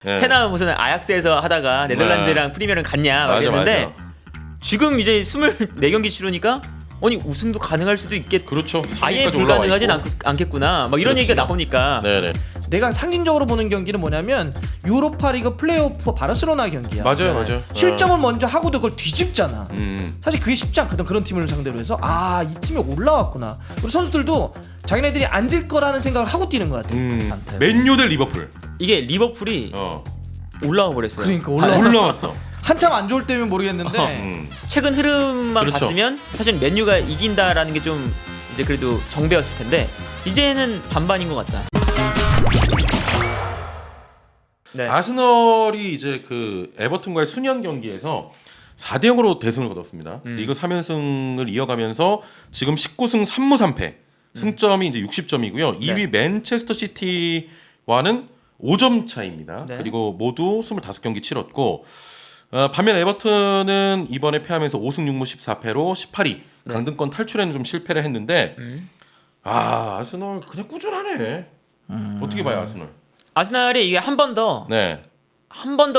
페나 무슨 아약스에서 하다가 네덜란드랑 프리미어랑 갔냐 막 이랬는데 지금 이제 24경기 치르니까 아니 우승도 가능할 수도 있겠. 그렇죠. 아예 불가능하진 않겠구나. 막 이런 얘기가 나오니까. 네네. 내가 상징적으로 보는 경기는 뭐냐면 유로파리그 플레이오프 바르셀로나 경기야. 맞아요. 실점을 먼저 하고도 그걸 뒤집잖아. 사실 그게 쉽지 않거든. 그런 팀을 상대로 해서 이 팀이 올라왔구나. 우리 선수들도 자기네들이 앉을 거라는 생각을 하고 뛰는 것 같아. 맨유 대 리버풀. 이게 리버풀이 올라와 버렸어요. 그러니까 올라왔어. 한참 안 좋을 때면 모르겠는데 최근 흐름만 그렇죠. 봤으면 사실 맨유가 이긴다라는 게 좀 이제 그래도 정배였을 텐데 이제는 반반인 것 같다. 네. 아스널이 이제 그 에버튼과의 수년 경기에서 4대 0으로 대승을 거뒀습니다. 리그 3연승을 이어가면서 지금 19승 3무 3패. 승점이 이제 60점이고요. 2위 맨체스터 시티와는 5점 차입니다. 네. 그리고 모두 25경기 치렀고 반면 에버튼은 이번에 패하면서 5승 6무 14패로 18위 강등권 탈출에는 좀 실패를 했는데 아스널 그냥 꾸준하네. 어떻게 봐요 아스널? 아스날이 이게 한 번 더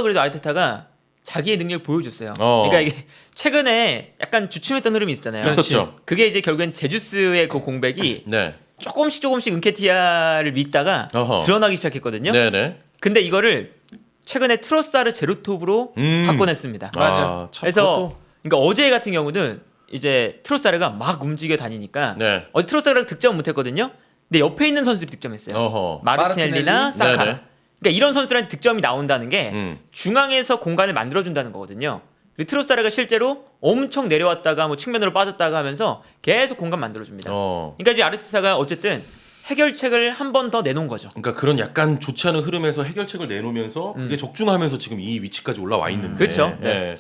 그래도 아르테타가 자기의 능력을 보여줬어요. 그러니까 이게 최근에 약간 주춤했던 흐름이 있었잖아요. 그렇죠. 그게 이제 결국엔 제주스의 그 공백이 네. 조금씩 은케티아를 믿다가 드러나기 시작했거든요. 네네. 근데 이거를 최근에 트로사르 제로톱으로 바꿔냈습니다. 맞아. 그래서 그러니까 어제 같은 경우는 이제 트로사르가 막 움직여 다니니까 어제 트로사르가 득점 못했거든요. 근데 옆에 있는 선수들이 득점했어요. 마르티넬리나 사카. 그러니까 이런 선수들한테 득점이 나온다는 게 중앙에서 공간을 만들어준다는 거거든요. 그리고 트로사르가 실제로 엄청 내려왔다가 뭐 측면으로 빠졌다가 하면서 계속 공간 만들어줍니다. 그러니까 이제 아르테타가 어쨌든 해결책을 한 번 더 내놓은 거죠. 그러니까 그런 약간 좋지 않은 흐름에서 해결책을 내놓으면서 그게 적중하면서 지금 이 위치까지 올라와 있는데. 그렇죠. 네.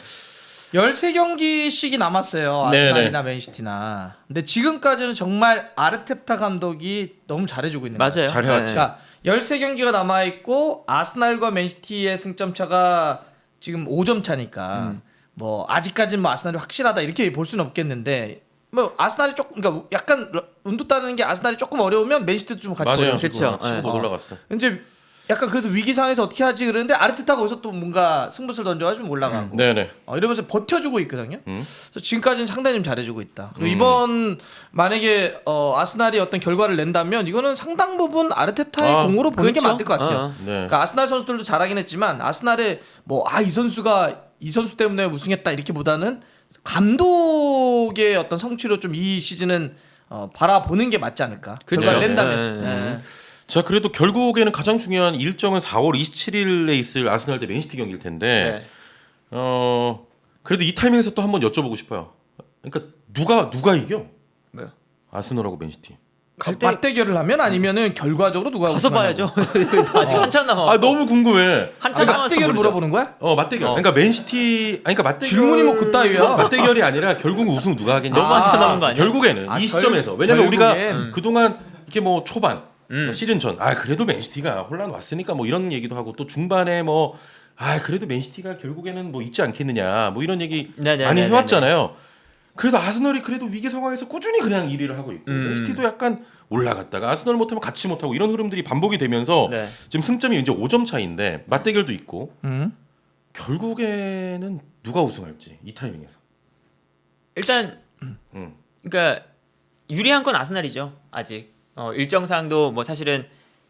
13경기씩이 남았어요. 아스날이나 맨시티나. 근데 지금까지는 정말 아르테타 감독이 너무 잘해주고 있는 거예요. 맞아요. 잘해왔지. 그러니까 13경기가 남아있고 아스날과 맨시티의 승점 차가 지금 5점 차니까 뭐 아직까지는 뭐 아스날이 확실하다 이렇게 볼 수는 없겠는데 뭐 아스날이 조금 그러니까 약간 운도 따르는 게 아스날이 조금 어려우면 맨시티도 좀 같이 맞아요. 어려워지고. 그렇죠. 못 올라갔어. 이제 약간 그래도 위기 상황에서 어떻게 하지 그러는데 아르테타가 거기서 또 뭔가 승부수를 던져가지고 올라가고 네네. 이러면서 버텨주고 있거든요. 그래서 지금까지는 상당히 좀 잘해주고 있다. 그리고 이번 만약에 아스날이 어떤 결과를 낸다면 이거는 상당 부분 아르테타의 공으로 보는 게 그렇죠. 맞을 것 같아요. 네. 그러니까 아스날 선수들도 잘하긴 했지만 아스날의 뭐 이 선수가 이 선수 때문에 우승했다 이렇게보다는 감독의 어떤 성취로 좀 이 시즌은 바라보는 게 맞지 않을까. 그렇죠. 결과를 낸다면. 네. 자 그래도 결국에는 가장 중요한 일정은 4월 27일에 있을 아스날 대 맨시티 경기일 텐데 그래도 이 타이밍에서 또 한번 여쭤보고 싶어요. 그러니까 누가 이겨? 뭐요? 아스날하고 맨시티. 맞대결을 하면 아니면은 결과적으로 누가 가서 봐야죠. 아직 한참 남아. 너무 궁금해. 한참 남아서 맞대결을 모르죠. 물어보는 거야? 맞대결. 그러니까 맨시티 그러니까 맞대결 질문이 뭐 그따위야? 맞대결이 아니라 결국 우승 누가 하겠냐. 너무 한참 남은 거 아니야? 결국에는 이 시점에서 왜냐면 결국엔. 우리가 그동안 이렇게 뭐 초반 시즌 전 그래도 맨시티가 혼란 왔으니까 뭐 이런 얘기도 하고 또 중반에 뭐 그래도 맨시티가 결국에는 뭐 있지 않겠느냐 뭐 이런 얘기 많이 해왔잖아요. 그래도 아스널이 그래도 위기 상황에서 꾸준히 그냥 1위를 하고 있고 맨시티도 약간 올라갔다가 아스널 못하면 같이 못하고 이런 흐름들이 반복이 되면서 지금 승점이 이제 5점 차인데 맞대결도 있고 결국에는 누가 우승할지 이 타이밍에서 일단 그러니까 유리한 건 아스날이죠. 아직 일정상도 뭐 사실은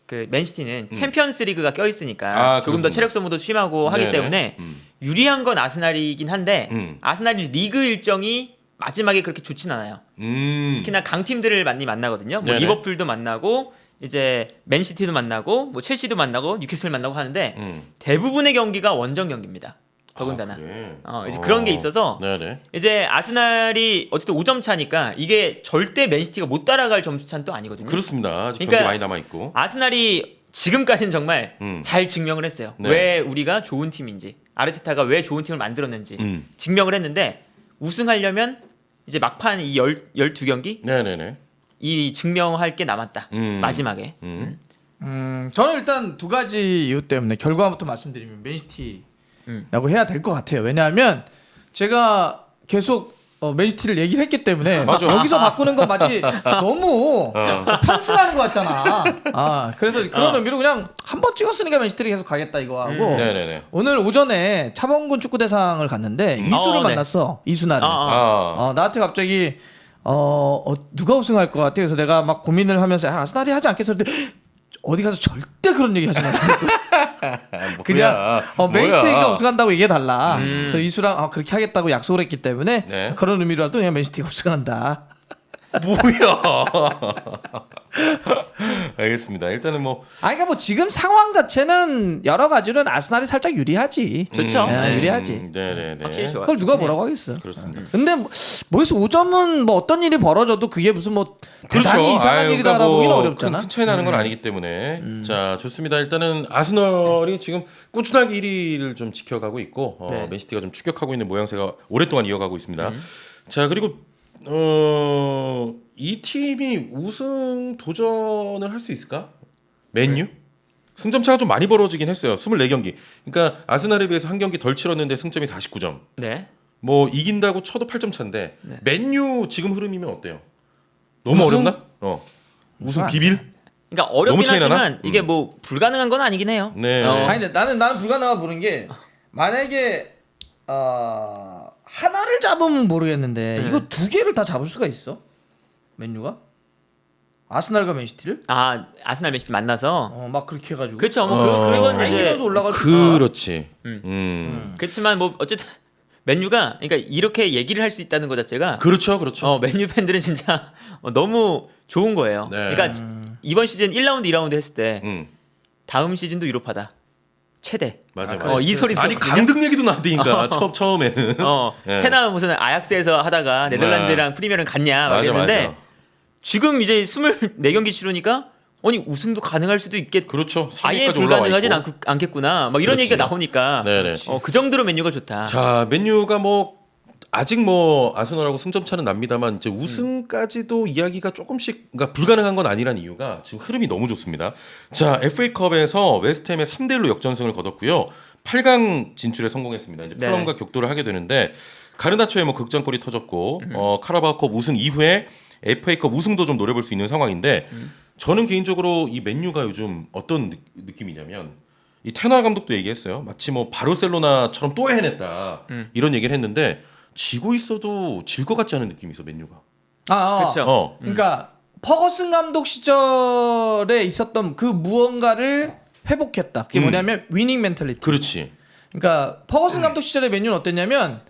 그 맨시티는 챔피언스 리그가 껴 있으니까 조금 더 체력 소모도 심하고 하기 때문에 유리한 건 아스날이긴 한데 아스날이 리그 일정이 마지막에 그렇게 좋진 않아요. 특히나 강팀들을 많이 만나거든요. 뭐 리버풀도 만나고 이제 맨시티도 만나고 뭐 첼시도 만나고 뉴캐슬 만나고 하는데 대부분의 경기가 원정 경기입니다. 더군다나 이제 그런 게 있어서 이제 아스날이 어쨌든 5점 차니까 이게 절대 맨시티가 못 따라갈 점수 차는 또 아니거든요. 그렇습니다. 아직 그러니까 경기 많이 남아 있고 아스날이 지금까지는 정말 잘 증명을 했어요. 왜 우리가 좋은 팀인지 아르테타가 왜 좋은 팀을 만들었는지 증명을 했는데 우승하려면 이제 막판 이 12경기 이 증명할 게 남았다. 마지막에. 저는 일단 두 가지 이유 때문에 결과부터 말씀드리면 맨시티라고 해야 될 것 같아요. 왜냐하면 제가 계속 맨시티를 얘기를 했기 때문에 맞아. 여기서 바꾸는 건 마치 너무 편승하는 것 같잖아. 그래서 그런 의미로 그냥 한 번 찍었으니까 맨시티를 계속 가겠다 이거 하고 네네네. 오늘 오전에 차범근 축구대상을 갔는데 이수를 만났어. 이수나를. 나한테 갑자기 누가 우승할 것 같아? 그래서 내가 막 고민을 하면서 아스날이 하지 않겠어. 근데 어디 가서 절대 그런 얘기 하지 마. 그냥 맨시티가 우승한다고 얘기해 달라. 그래서 이수랑 그렇게 하겠다고 약속을 했기 때문에 네. 그런 의미로라도 그냥 맨시티가 우승한다. 뭐야? 알겠습니다. 일단은 뭐 그러니까 뭐 지금 상황 자체는 여러 가지로는 아스날이 살짝 유리하지. 좋죠. 유리하지. 네네네. 확실히 좋아. 그걸 누가 뭐라고 하겠어. 그렇습니다. 근데 모르겠어. 5점은 뭐 어떤 일이 벌어져도 그게 무슨 뭐 대단히 이상한 일이다라고 그러니까 보기는 뭐 어렵잖아. 큰 차이 나는 건 아니기 때문에 자 좋습니다. 일단은 아스널이 지금 꾸준하게 1위를 좀 지켜가고 있고 네. 맨시티가 좀 추격하고 있는 모양새가 오랫동안 이어가고 있습니다. 자 그리고 이 팀이 우승 도전을 할 수 있을까? 맨유? 승점 차가 좀 많이 벌어지긴 했어요. 24경기. 그러니까 아스날에 비해서 한 경기 덜 치렀는데 승점이 49점. 네. 뭐 이긴다고 쳐도 8점 차인데 네. 맨유 지금 흐름이면 어때요? 너무 우승? 어렵나? 우승 비빌? 그러니까 어렵긴 너무 차이 나나? 하지만 이게 뭐 불가능한 건 아니긴 해요. 네. 아니 근데 나는 불가능하 보는 게 만약에 하나를 잡으면 모르겠는데 이거 두 개를 다 잡을 수가 있어? 맨유가? 아스날과 맨시티를? 아스날 맨시티 만나서 막 그렇게 해가지고. 그렇죠. 뭐 그건 이제 이겨서 올라갈 수 그렇지. 그렇지만 뭐 어쨌든 맨유가 그러니까 이렇게 얘기를 할 수 있다는 것 자체가 그렇죠, 그렇죠. 맨유 팬들은 진짜 너무 좋은 거예요. 네. 그러니까 이번 시즌 1라운드, 2라운드 했을 때 다음 시즌도 유럽파다. 최대. 맞아. 이 소리 아니 들었거든요. 강등 얘기도 나대니까 처음에는. 네. 테나 무슨 아약스에서 하다가 네덜란드랑 프리미어랑 갔냐 막 이랬는데 지금 이제 24경기 치르니까 아니 우승도 가능할 수도 있겠. 그렇죠. 아예 불가능하진 않겠구나. 막 이런 그렇습니다. 얘기가 나오니까 네네. 그 정도로 맨유가 좋다. 자 맨유가 뭐 아직 뭐 아스널하고 승점 차는 납니다만 이제 우승까지도 이야기가 조금씩 그러니까 불가능한 건 아니란 이유가 지금 흐름이 너무 좋습니다. 자 FA컵에서 웨스트햄에 3대1로 역전승을 거뒀고요. 8강 진출에 성공했습니다. 이제 플럼과 격돌을 하게 되는데 가르나초의 뭐 극장골이 터졌고 카라바오컵 우승 이후에 FA컵 우승도 좀 노려볼 수 있는 상황인데 저는 개인적으로 이 맨유가 요즘 어떤 느낌이냐면 이 테나 감독도 얘기했어요. 마치 뭐 바르셀로나처럼 또 해냈다 이런 얘기를 했는데 지고 있어도 질 것 같지 않은 느낌이 있어 맨유가. 그렇죠. 그러니까 퍼거슨 감독 시절에 있었던 그 무언가를 회복했다. 그게 뭐냐면 위닝 멘탈리티. 그렇지. 그러니까 퍼거슨 감독 시절에 맨유는 어땠냐면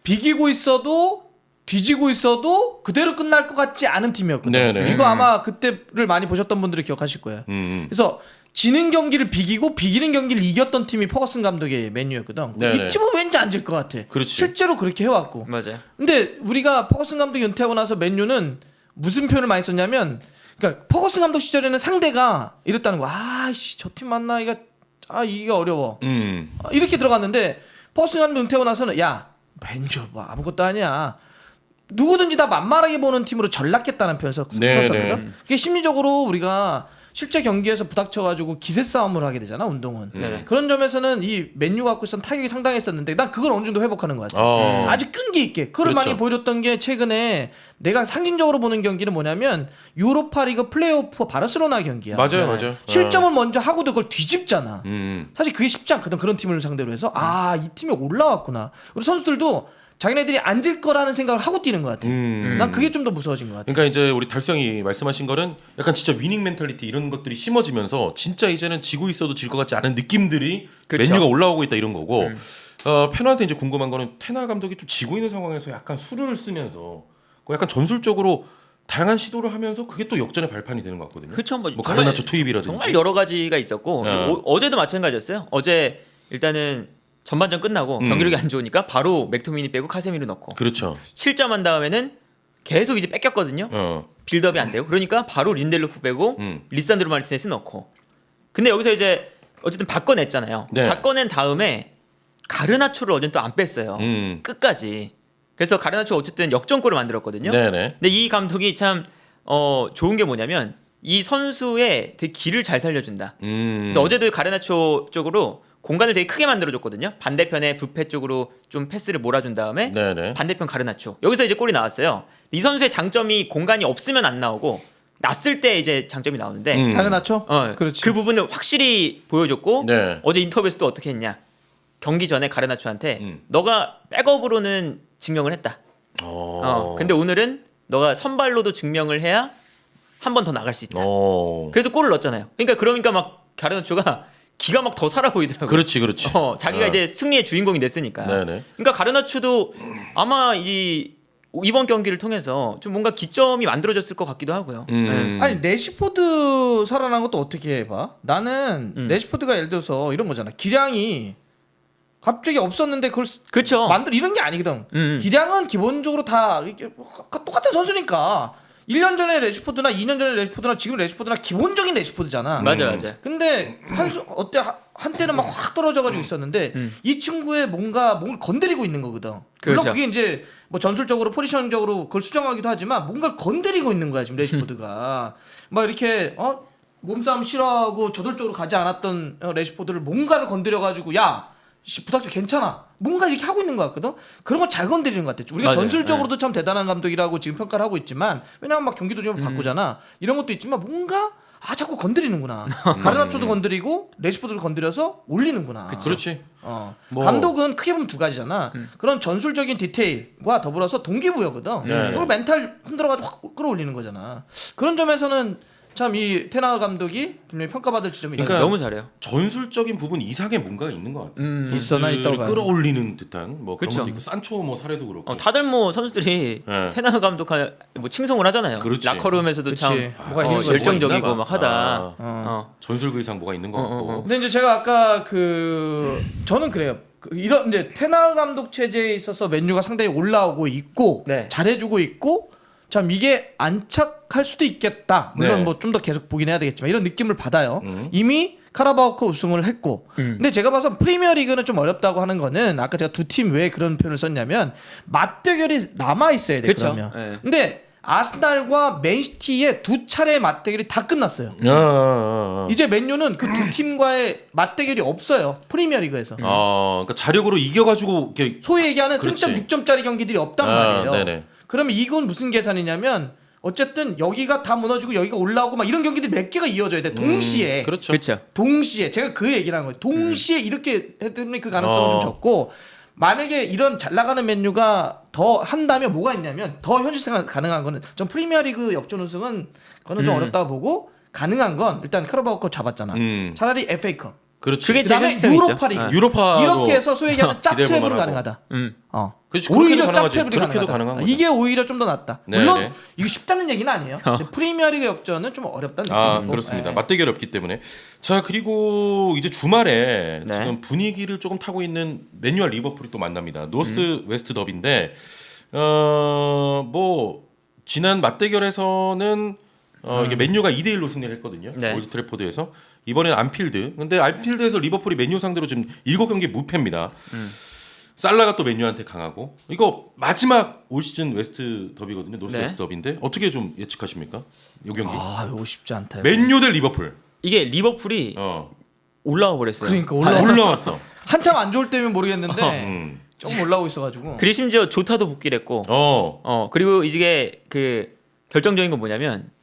비기고 있어도 뒤지고 있어도 그대로 끝날 것 같지 않은 팀이었거든요. 네네. 이거 아마 그때를 많이 보셨던 분들이 기억하실 거예요. 그래서 지는 경기를 비기고 비기는 경기를 이겼던 팀이 퍼거슨 감독의 맨유였거든. 네네. 이 팀은 왠지 안 질 것 같아. 그렇지. 실제로 그렇게 해왔고. 맞아요. 근데 우리가 퍼거슨 감독이 은퇴하고 나서 맨유는 무슨 표현을 많이 썼냐면, 그러니까 퍼거슨 감독 시절에는 상대가 이랬다는 거야. 아씨 저 팀 만나 이거 이게 어려워. 이렇게 들어갔는데 퍼거슨 감독 은퇴하고 나서는 야 맨유 뭐 아무것도 아니야. 누구든지 다 만만하게 보는 팀으로 전락했다는 표현을 썼었거든. 그게 심리적으로 우리가 실제 경기에서 부닥쳐가지고 기세 싸움을 하게 되잖아 운동은. 그런 점에서는 이 맨유가 갖고 있었던 타격이 상당했었는데 난 그걸 어느 정도 회복하는 것 같아. 아주 끈기 있게 그걸 그렇죠. 많이 보여줬던 게 최근에 내가 상징적으로 보는 경기는 뭐냐면 유로파리그 플레이오프 바르셀로나 경기야. 맞아요, 맞아요. 실점을 먼저 하고도 그걸 뒤집잖아. 사실 사실 그게 쉽지 않거든. 그런 팀을 상대로 해서 이 팀이 올라왔구나. 우리 선수들도 자기네들이 앉을 거라는 생각을 하고 뛰는 것 같아. 난 그게 좀 더 무서워진 것 같아. 그러니까 이제 우리 달성이 말씀하신 거는 약간 진짜 위닝 멘탈리티 이런 것들이 심어지면서 진짜 이제는 지고 있어도 질 것 같지 않은 느낌들이 그쵸. 맨유가 올라오고 있다 이런 거고 팬한테 이제 궁금한 거는 테나 감독이 좀 지고 있는 상황에서 약간 수를 쓰면서 약간 전술적으로 다양한 시도를 하면서 그게 또 역전의 발판이 되는 것 같거든요. 그렇죠. 뭐 가르나초 투입이라든지 정말 여러 가지가 있었고 어제도 마찬가지였어요. 어제 일단은 전반전 끝나고 경기력이 안 좋으니까 바로 맥토미니 빼고 카세미로 넣고 그렇죠. 실점한 다음에는 계속 이제 뺏겼거든요. 빌드업이 안 되고 그러니까 바로 린델로프 빼고 리산드로 마르티네스 넣고 근데 여기서 이제 어쨌든 바꿔냈잖아요. 네. 바꿔낸 다음에 가르나초를 어제는 또 안 뺐어요. 끝까지. 그래서 가르나초 어쨌든 역전골을 만들었거든요. 네네. 근데 이 감독이 참 좋은 게 뭐냐면 이 선수의 되게 길을 잘 살려준다. 그래서 어제도 가르나초 쪽으로 공간을 되게 크게 만들어줬거든요. 반대편에 부페 쪽으로 좀 패스를 몰아준 다음에 네네. 반대편 가르나초. 여기서 이제 골이 나왔어요. 이 선수의 장점이 공간이 없으면 안 나오고 났을 때 이제 장점이 나오는데 가르나초? 그렇지. 그 부분을 확실히 보여줬고 네. 어제 인터뷰에서 또 어떻게 했냐. 경기 전에 가르나초한테 너가 백업으로는 증명을 했다. 근데 오늘은 너가 선발로도 증명을 해야 한 번 더 나갈 수 있다. 그래서 골을 넣었잖아요. 그러니까 막 가르나초가 기가 막 더 살아 보이더라고요. 그렇지. 자기가 이제 승리의 주인공이 됐으니까. 네네. 그러니까 가르나초도 아마 이번 경기를 통해서 좀 뭔가 기점이 만들어졌을 것 같기도 하고요. 아니 레시포드 살아난 것도 어떻게 봐? 나는 레시포드가 예를 들어서 이런 거잖아. 기량이 갑자기 없었는데 그걸 그렇죠. 이런 게 아니거든. 기량은 기본적으로 다 이게 똑같은 선수니까 1년 전에 레시포드나 2년 전에 레시포드나 지금 레시포드나 기본적인 레시포드잖아. 맞아. 근데 한때는 막 확 떨어져가지고 있었는데 이 친구의 뭔가 몸을 건드리고 있는 거거든. 물론 그렇죠. 그게 이제 뭐 전술적으로 포지션적으로 그걸 수정하기도 하지만 뭔가를 건드리고 있는 거야 지금 레시포드가. 막 이렇게 몸싸움 싫어하고 저돌적으로 가지 않았던 레시포드를 뭔가를 건드려가지고 야 부탁해 괜찮아. 뭔가 이렇게 하고 있는 것 같거든. 그런 거 잘 건드리는 것 같아. 우리가 맞아요. 전술적으로도 참 대단한 감독이라고 지금 평가를 하고 있지만 왜냐하면 막 경기도 좀 바꾸잖아. 이런 것도 있지만 뭔가 자꾸 건드리는구나. 가르나초도 건드리고 레시포드를 건드려서 올리는구나. 그렇지. 뭐. 감독은 크게 보면 두 가지잖아. 그런 전술적인 디테일과 더불어서 동기부여거든. 그걸 멘탈 흔들어가지고 확 끌어올리는 거잖아. 그런 점에서는 참 이 테나 감독이 분명히 평가받을 지점이 그러니까 너무 잘해요. 전술적인 부분 이상의 뭔가가 있는 것 같아요. 있어나 있다고 봐요. 끌어올리는 듯한 뭐 그런 그쵸. 것도 있고 산초 뭐 사례도 그렇고. 다들 뭐 선수들이 네. 테나 감독 뭐 칭송을 하잖아요. 그렇지. 라커룸에서도 그치. 참 뭐가 있는 거지. 열정적이고 뭐가 막 있나 하다. 봐. 전술 그 이상 뭐가 있는 것 같고. 근데 이제 제가 아까 저는 그래요. 이런 이제 테나 감독 체제에 있어서 맨유가 상당히 올라오고 있고 네. 잘해주고 있고 참 이게 안착할 수도 있겠다. 물론 네. 뭐 좀 더 계속 보긴 해야 되겠지만 이런 느낌을 받아요. 이미 카라바오컵 우승을 했고, 근데 제가 봐서 프리미어리그는 좀 어렵다고 하는 거는 아까 제가 두 팀 왜 그런 표현을 썼냐면 맞대결이 남아 있어야 돼. 그쵸. 그러면. 네. 근데 아스날과 맨시티의 두 차례 맞대결이 다 끝났어요. 이제 맨유는 그 두 팀과의 맞대결이 없어요. 프리미어리그에서. 그러니까 자력으로 이겨가지고 이렇게. 소위 얘기하는 그렇지. 승점 6점짜리 경기들이 없단 말이에요. 네네. 그러면 이건 무슨 계산이냐면 어쨌든 여기가 다 무너지고 여기가 올라오고 막 이런 경기들이 몇 개가 이어져야 돼. 동시에. 그렇죠. 그렇죠. 동시에 제가 그 얘기를 한 거예요. 동시에 이렇게 했더니 그 가능성은 좀 적고 만약에 이런 잘 나가는 맨유가 더 한다면 뭐가 있냐면 더 현실성 가능한 거는 전 프리미어리그 역전 우승은 그거는 좀 어렵다고 보고 가능한 건 일단 카라바오컵 잡았잖아. 차라리 FA컵. 그렇지. 그게 제일 그다음에 현실성 있죠. 유로파리그. 유로파도 이렇게 해서 소위 얘기하는 기대해볼 짭트랩으로 만하고. 가능하다. 그렇지, 오히려 그렇게도 가능하지. 짭트랩이 그렇게도 가능한 가능하다. 거죠. 이게 오히려 좀 더 낫다. 네, 물론 네. 이게 쉽다는 얘기는 아니에요. 근데 프리미어리그 역전은 좀 어렵다는 느낌이고. 그렇습니다. 예. 맞대결이 없기 때문에. 자, 그리고 이제 주말에 네. 지금 분위기를 조금 타고 있는 맨유와 리버풀이 또 만납니다. 노스 웨스트 더비인데 뭐 지난 맞대결에서는 이게 맨유가 2대1로 승리를 했거든요. 네. 올드 트래포드에서. 이번에는 안필드. 근데 안필드에서 리버풀이 맨유 상대로 지금 7경기 무패입니다. 살라가 또 맨유한테 강하고. 이거 마지막 올 시즌 웨스트 더비거든요. 노스 네. 웨스트 더비인데 어떻게 좀 예측하십니까? 이 경기. 이거 쉽지 않다. 맨유 대 리버풀. 이게 리버풀이 올라와 버렸어요. 그러니까 올라왔어. 한참 안 좋을 때면 모르겠는데 음. 조금 올라오고 있어가지고. 그리고 심지어 조타도 복귀를 했고. 그리고 이게 그 결정적인 건 뭐냐면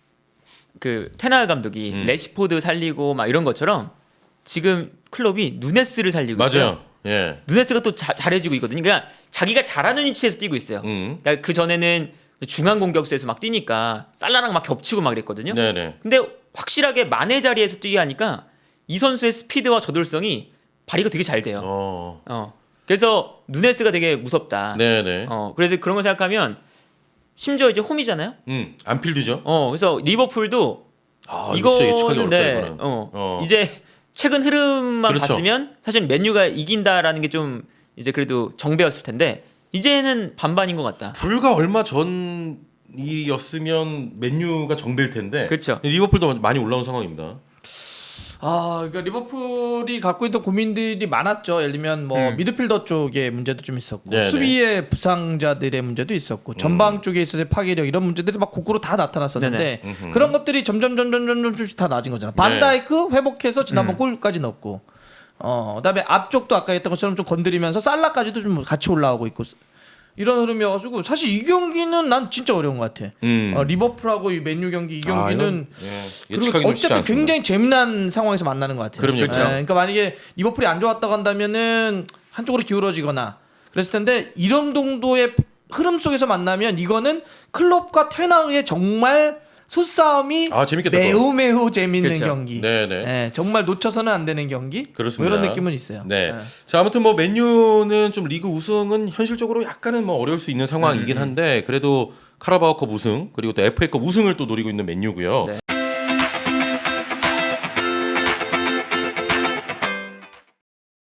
그 테나 감독이 레시포드 살리고 막 이런 것처럼 지금 클럽이 누네스를 살리고 있어요. 맞아요. 예. 누네스가 또 잘해지고 있거든요. 그러니까 자기가 잘하는 위치에서 뛰고 있어요. 그러니까 그 전에는 중앙 공격수에서 막 뛰니까 살라랑 막 겹치고 막 그랬거든요. 네네. 근데 확실하게 만의 자리에서 뛰게 하니까 이 선수의 스피드와 저돌성이 발휘가 되게 잘 돼요. 그래서 누네스가 되게 무섭다. 네네. 그래서 그런 거 생각하면 심지어 이제 홈이잖아요. 안필드죠. 그래서 리버풀도 이거 진짜 예측하기 어렵다 이거는 이거는. 이제 최근 흐름만 그렇죠. 봤으면 사실 맨유가 이긴다라는 게 좀 이제 그래도 정배였을 텐데 이제는 반반인 것 같다. 불과 얼마 전 일이었으면 맨유가 정배일 텐데. 그렇죠. 리버풀도 많이 올라온 상황입니다. 그러니까 리버풀이 갖고 있던 고민들이 많았죠. 예를 들면 뭐 미드필더 쪽에 문제도 좀 있었고 네네. 수비의 부상자들의 문제도 있었고 전방 쪽에 있어서의 파괴력 이런 문제들이 막 곳곳으로 다 나타났었는데 그런 것들이 점점 조금씩 다 나아진 거잖아. 반다이크 회복해서 지난번 골까지 넣었고 그다음에 앞쪽도 아까 했던 것처럼 좀 건드리면서 살라까지도 좀 같이 올라오고 있고 이런 흐름이어가지고 사실 이 경기는 난 진짜 어려운 것 같아. 리버풀하고 이 맨유 경기 이 경기는 그리고 어쨌든 굉장히 재미난 상황에서 만나는 것 같아요. 그럼요. 그러니까 만약에 리버풀이 안 좋았다고 한다면은 한쪽으로 기울어지거나 그랬을 텐데 이런 정도의 흐름 속에서 만나면 이거는 클롭과 테나의 정말 수싸움이 매우 재밌는 그렇죠. 경기. 네네. 네, 정말 놓쳐서는 안 되는 경기. 그렇습니다. 뭐 이런 느낌은 있어요. 네. 자 아무튼 뭐 맨유는 좀 리그 우승은 현실적으로 약간은 뭐 어려울 수 있는 상황이긴 한데 그래도 카라바오컵 우승 그리고 또 FA컵 우승을 또 노리고 있는 맨유고요. 네.